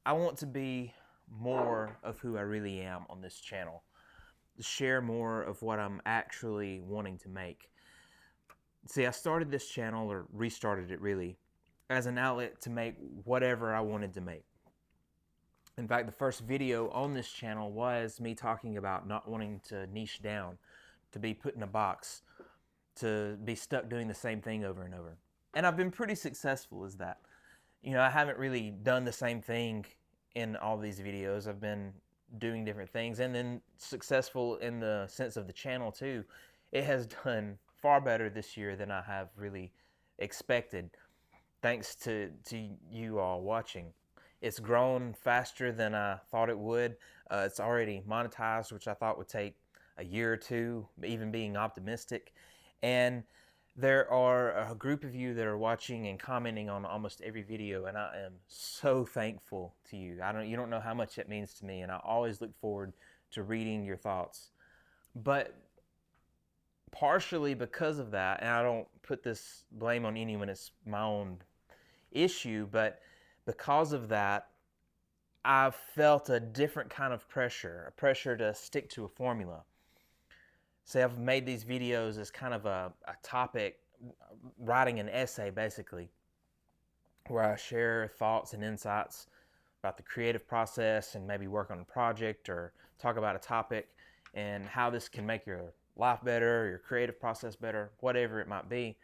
I want to be more of who I really am on this channel, share more of what I'm actually wanting to make. See, I started this channel, or restarted it really, as an outlet to make whatever I wanted to make. In fact, the first video on this channel was me talking about not wanting to niche down, to be put in a box, to be stuck doing the same thing over and over. And I've been pretty successful as that. You know, I haven't really done the same thing in all these videos. I've been doing different things and then successful in the sense of the channel too. It has done far better this year than I have really expected, thanks to you all watching. It's grown faster than I thought it would. It's already monetized, which I thought would take a year or two, even being optimistic. And there are a group of you that are watching and commenting on almost every video, and I am so thankful to you. You don't know how much it means to me, and I always look forward to reading your thoughts. But partially because of that, and I don't put this blame on anyone, it's my own issue, but because of that, I've felt a different kind of pressure, a pressure to stick to a formula. Say I've made these videos as kind of a topic, writing an essay basically, where I share thoughts and insights about the creative process and maybe work on a project or talk about a topic and how this can make your life better, your creative process better, whatever it might be.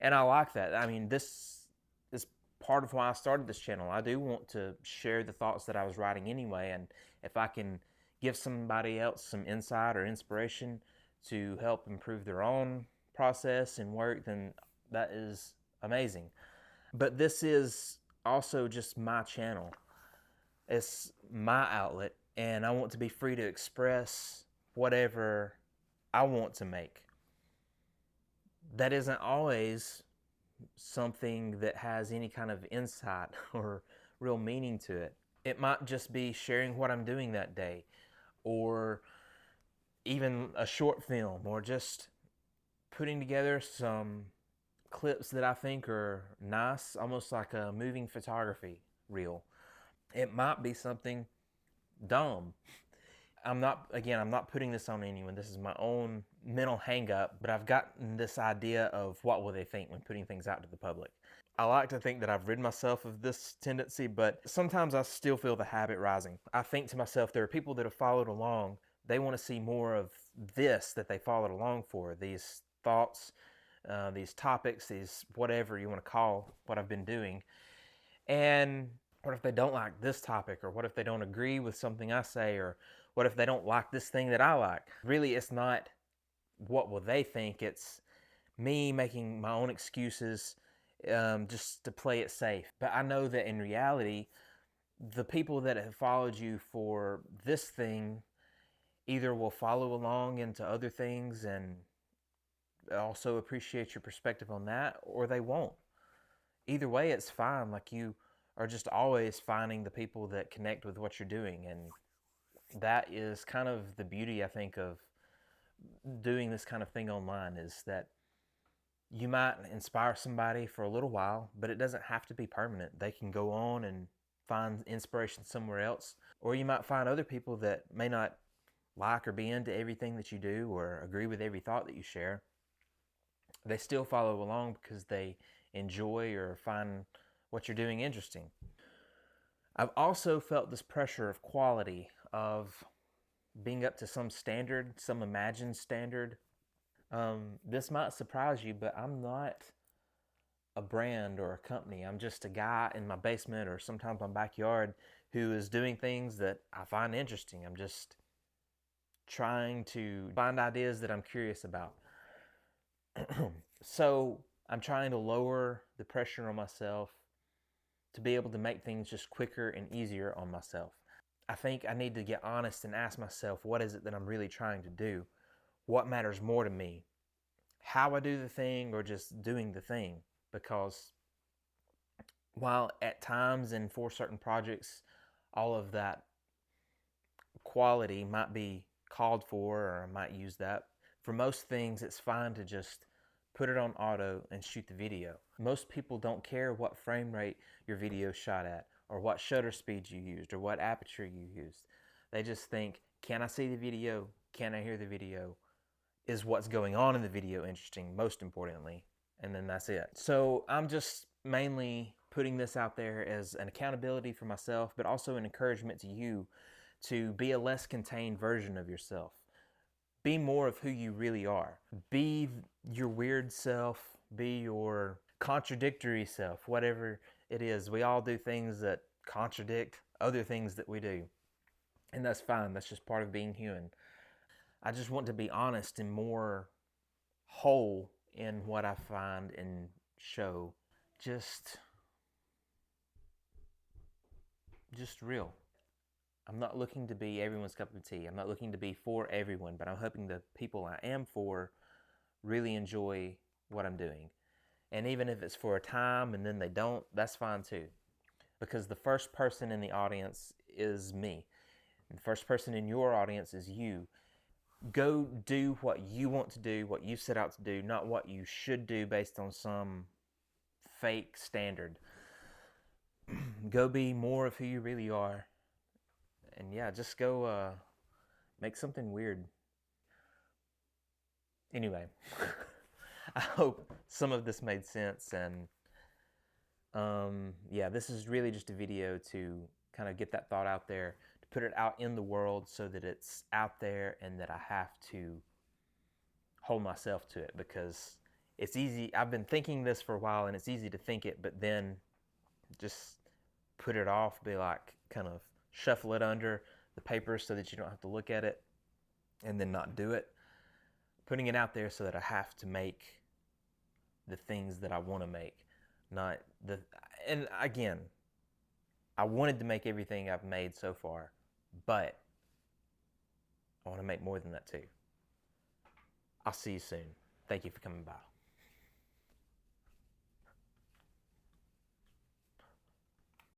And I like that. I mean, this is part of why I started this channel. I do want to share the thoughts that I was writing anyway, and if I can give somebody else some insight or inspiration to help improve their own process and work, then that is amazing. But this is also just my channel. It's my outlet, and I want to be free to express whatever I want to make. That isn't always something that has any kind of insight or real meaning to it. It might just be sharing what I'm doing that day, or even a short film, or just putting together some clips that I think are nice, almost like a moving photography reel. It might be something dumb. I'm not putting this on anyone. This is my own mental hang up, but I've gotten this idea of what will they think when putting things out to the public. I like to think that I've rid myself of this tendency, but sometimes I still feel the habit rising. I think to myself, there are people that have followed along. They want to see more of this that they followed along for, these thoughts, these topics, these whatever you want to call what I've been doing. And what if they don't like this topic? Or what if they don't agree with something I say? Or what if they don't like this thing that I like? Really, it's not what will they think. It's me making my own excuses just to play it safe. But I know that in reality, the people that have followed you for this thing either will follow along into other things and also appreciate your perspective on that, or they won't. Either way, it's fine. Like, you are just always finding the people that connect with what you're doing, and that is kind of the beauty, I think, of doing this kind of thing online, is that you might inspire somebody for a little while, but it doesn't have to be permanent. They can go on and find inspiration somewhere else, or you might find other people that may not like or be into everything that you do or agree with every thought that you share. They still follow along because they enjoy or find what you're doing interesting. I've also felt this pressure of quality, of being up to some standard, some imagined standard. This might surprise you, but I'm not a brand or a company. I'm just a guy in my basement or sometimes my backyard who is doing things that I find interesting. I'm just trying to find ideas that I'm curious about. So I'm trying to lower the pressure on myself to be able to make things just quicker and easier on myself. I think I need to get honest and ask myself, what is it that I'm really trying to do? What matters more to me? How I do the thing, or just doing the thing? Because while at times and for certain projects, all of that quality might be called for, or I might use that, for most things it's fine to just put it on auto and shoot the video. Most people don't care what frame rate your video is shot at or what shutter speed you used or what aperture you used. They just think, can I see the video? Can I hear the video? Is what's going on in the video interesting, most importantly? And then that's it. So I'm just mainly putting this out there as an accountability for myself, but also an encouragement to you to be a less contained version of yourself. Be more of who you really are. Be your weird self, be your contradictory self, whatever it is. We all do things that contradict other things that we do. And that's fine. That's just part of being human. I just want to be honest and more whole in what I find and show. Just real. I'm not looking to be everyone's cup of tea. I'm not looking to be for everyone, but I'm hoping the people I am for really enjoy what I'm doing. And even if it's for a time and then they don't, that's fine too. Because the first person in the audience is me. And the first person in your audience is you. Go do what you want to do, what you set out to do, not what you should do based on some fake standard. Go be more of who you really are. And yeah, just go make something weird. Anyway, I hope some of this made sense. And yeah, this is really just a video to kind of get that thought out there, to put it out in the world so that it's out there and that I have to hold myself to it, because it's easy. I've been thinking this for a while and it's easy to think it, but then just put it off, be like, kind of shuffle it under the paper so that you don't have to look at it, and then not do it. Putting it out there so that I have to make the things that I want to make, not the. And again, I wanted to make everything I've made so far, but I want to make more than that too. I'll see you soon. Thank you for coming by.